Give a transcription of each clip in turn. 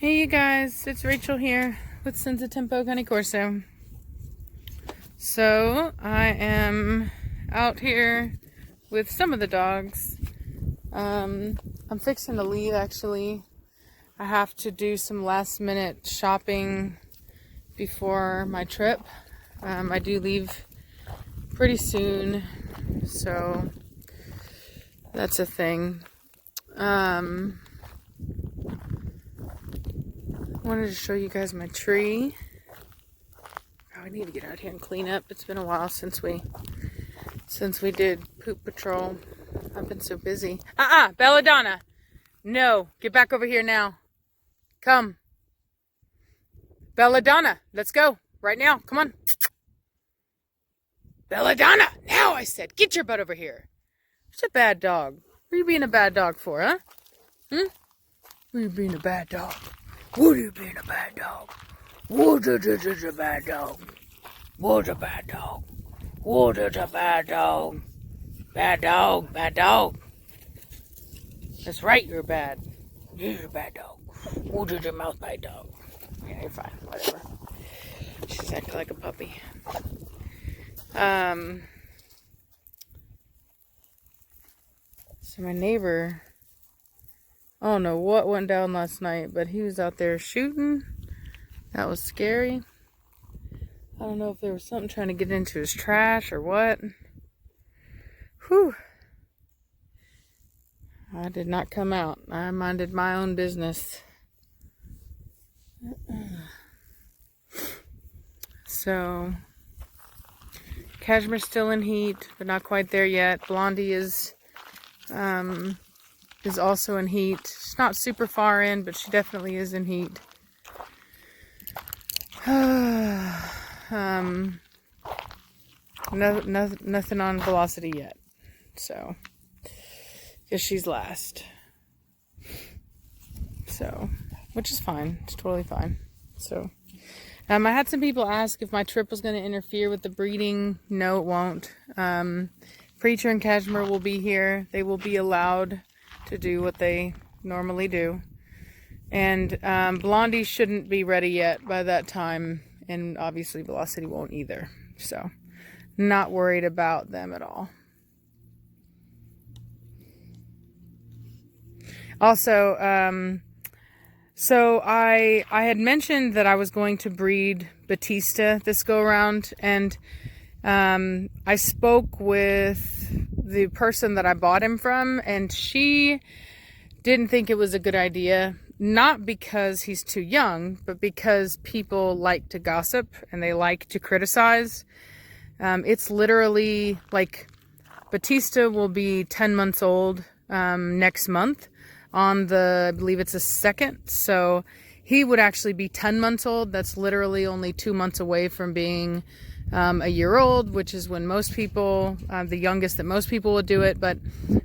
Hey you guys, it's Rachel here with Senza Tempo Cane Corso. So I am out here with some of the dogs. I'm fixing to leave actually. I have to do some last minute shopping before my trip. I do leave pretty soon, so that's a thing. Wanted to show you guys my tree. Oh, I need to get out here and clean up. It's been a while since we did poop patrol. I've been so busy. Belladonna. No, get back over here now. Come. Belladonna, let's go. Right now. Come on. Belladonna, now I said. Get your butt over here. It's a bad dog. What are you being a bad dog for, huh? What are you being a bad dog? What are you being a bad dog? What is a bad dog? What's a bad dog? What is a bad dog? Bad dog, bad dog. That's right, you're bad. You're a bad dog. What is your mouth, bad dog? Yeah, you're fine, whatever. She's acting like a puppy. So my neighbor, I don't know what went down last night, but he was out there shooting. That was scary. I don't know if there was something trying to get into his trash or what. Whew. I did not come out. I minded my own business. So, Cashmere's still in heat, but not quite there yet. Blondie is also in heat. She's not super far in, but she definitely is in heat. Nothing on Velocity yet. So, because she's last. So, which is fine. It's totally fine. So, I had some people ask if my trip was going to interfere with the breeding. No, it won't. Preacher and Cashmere will be here. They will be allowed to do what they normally do. And Blondie shouldn't be ready yet by that time. And obviously Velocity won't either. So, not worried about them at all. Also, so I had mentioned that I was going to breed Batista this go around, and I spoke with the person that I bought him from, and she didn't think it was a good idea. Not because he's too young, but because people like to gossip and they like to criticize. It's literally like Batista will be 10 months old next month on the, I believe it's the 2nd. So he would actually be 10 months old. That's literally only 2 months away from being a year old, which is when most people, the youngest that most people would do it, but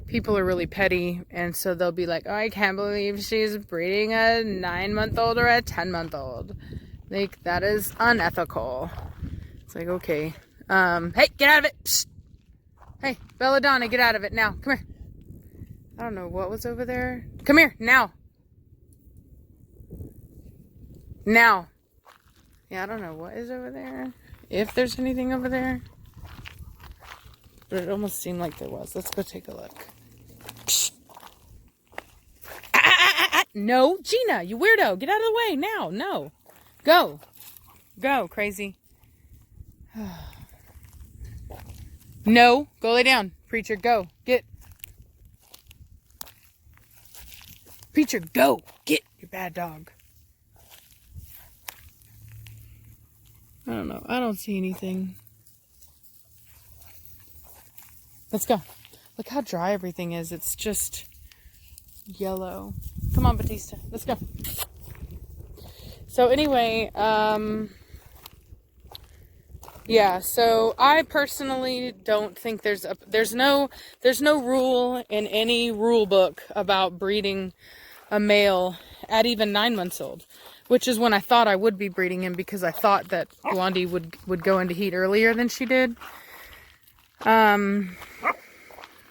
people are really petty, and so they'll be like, oh, I can't believe she's breeding a 9-month-old or a 10-month-old. Like, that is unethical. It's like, okay. Hey, get out of it! Psst. Hey, Belladonna, get out of it now. Come here. I don't know what was over there. Come here, now. Now. Yeah, I don't know what is over there. If there's anything over there. But it almost seemed like there was. Let's go take a look. No, Gina, you weirdo. Get out of the way now. No. Go. Go, crazy. No, go lay down. Preacher, go. Get. Preacher, go. Get your bad dog. I don't know. I don't see anything. Let's go. Look how dry everything is. It's just yellow. Come on, Batista. Let's go. So anyway, yeah, so I personally don't think there's no rule in any rule book about breeding a male at even 9 months old, which is when I thought I would be breeding him, because I thought that Blondie would go into heat earlier than she did.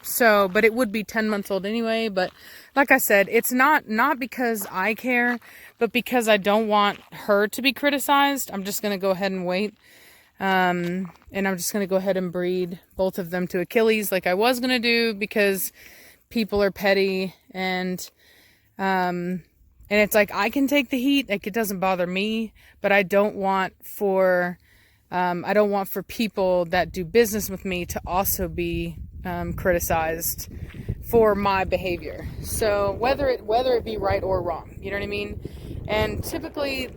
So, but it would be 10 months old anyway. But like I said, it's not because I care, but because I don't want her to be criticized. I'm just going to go ahead and wait. And I'm just going to go ahead and breed both of them to Achilles like I was going to do, because people are petty, and it's like, I can take the heat. Like, it doesn't bother me, but I don't want for people that do business with me to also be criticized for my behavior. So whether it be right or wrong, you know what I mean? And typically,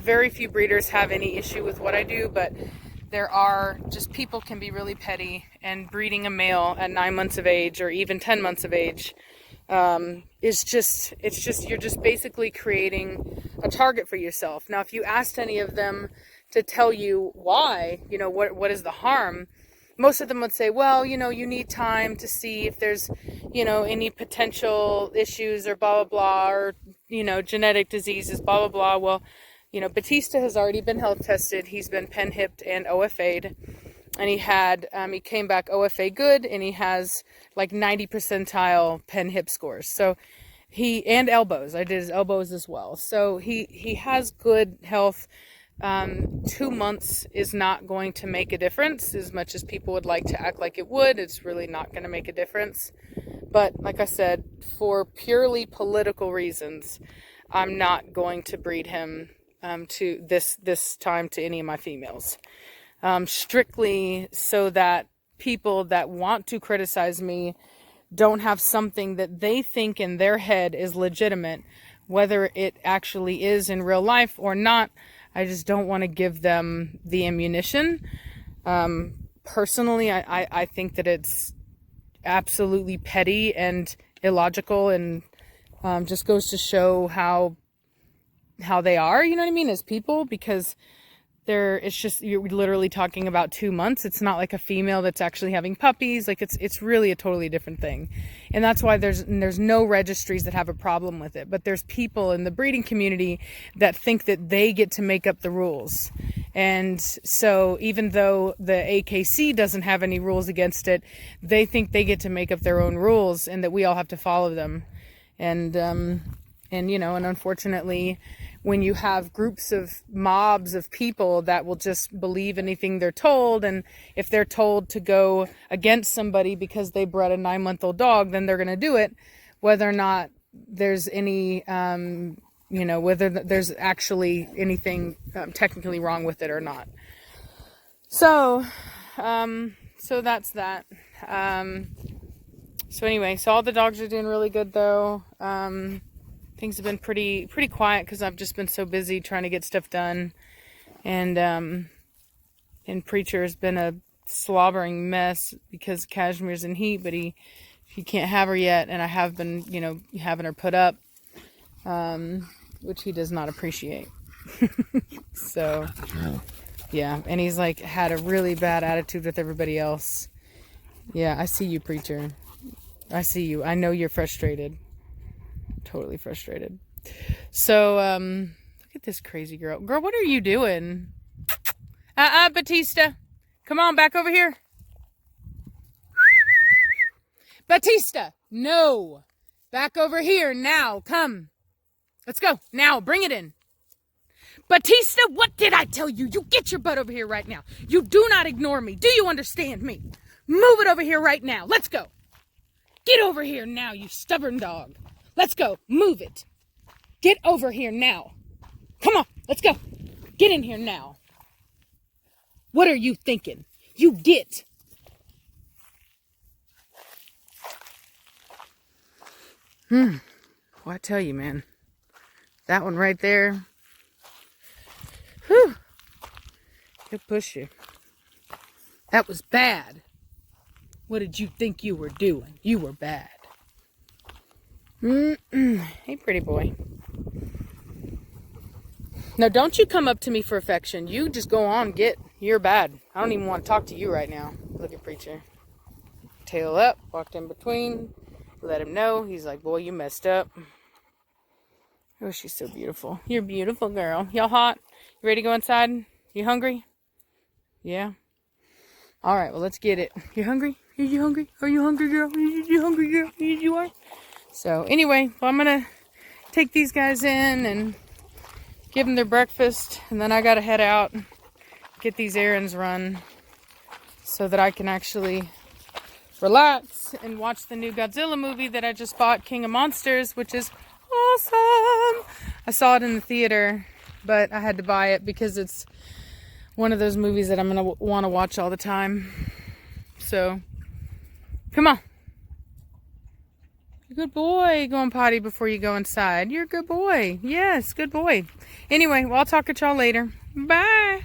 very few breeders have any issue with what I do, but there are just, people can be really petty, and breeding a male at 9 months of age or even 10 months of age you're just basically creating a target for yourself. Now, if you asked any of them to tell you why, what is the harm, most of them would say, well, you need time to see if there's, any potential issues or blah, blah, blah, or, genetic diseases, blah, blah, blah. Well, Batista has already been health tested. He's been pen hipped and OFA'd, and he came back OFA good, and he has like 90 percentile pen hip scores. So and elbows. I did his elbows as well. So he has good health. 2 months is not going to make a difference as much as people would like to act like it would. It's really not going to make a difference. But like I said, for purely political reasons, I'm not going to breed him to this time to any of my females. Strictly so that people that want to criticize me don't have something that they think in their head is legitimate, whether it actually is in real life or not. I just don't want to give them the ammunition. Personally, I think that it's absolutely petty and illogical, and just goes to show how they are, you know what I mean, as people, because you're literally talking about 2 months. It's not like a female that's actually having puppies. Like, it's really a totally different thing. And that's why there's no registries that have a problem with it. But there's people in the breeding community that think that they get to make up the rules. And so even though the AKC doesn't have any rules against it, they think they get to make up their own rules, and that we all have to follow them. And unfortunately, when you have mobs of people that will just believe anything they're told, and if they're told to go against somebody because they bred a 9-month-old dog, then they're going to do it, whether or not there's any, whether there's actually anything technically wrong with it or not. So that's that. So anyway, so all the dogs are doing really good though. Things have been pretty quiet because I've just been so busy trying to get stuff done, and Preacher has been a slobbering mess because Cashmere's in heat, but he can't have her yet, and I have been having her put up, which he does not appreciate. So yeah, and he's like had a really bad attitude with everybody else. Yeah, I see you, Preacher. I see you. I know you're frustrated. Totally frustrated. So look at this crazy girl. Girl, what are you doing? Batista, come on back over here. Batista, no, back over here now. Come, let's go now. Bring it in. Batista, what did I tell you? You get your butt over here right now. You do not ignore me. Do you understand me? Move it over here right now. Let's go. Get over here now, you stubborn dog. Let's go. Move it. Get over here now. Come on. Let's go. Get in here now. What are you thinking? You get. Well, I tell you, man. That one right there. Whew. Could push you. That was bad. What did you think you were doing? You were bad. Hey, pretty boy. No, don't you come up to me for affection. You just go on, you're bad. I don't even want to talk to you right now. Look at Preacher. Tail up, walked in between, let him know. He's like, boy, you messed up. Oh, she's so beautiful. You're a beautiful girl. Y'all hot? You ready to go inside? You hungry? Yeah? All right, well, let's get it. You hungry? Are you hungry? Are you hungry, girl? Are you hungry, girl? You are? So anyway, well, I'm going to take these guys in and give them their breakfast. And then I got to head out and get these errands run so that I can actually relax and watch the new Godzilla movie that I just bought, King of Monsters, which is awesome. I saw it in the theater, but I had to buy it because it's one of those movies that I'm going to want to watch all the time. So, come on. You're a good boy. Go and potty before you go inside. You're a good boy. Yes, good boy. Anyway, well, I'll talk to y'all later. Bye.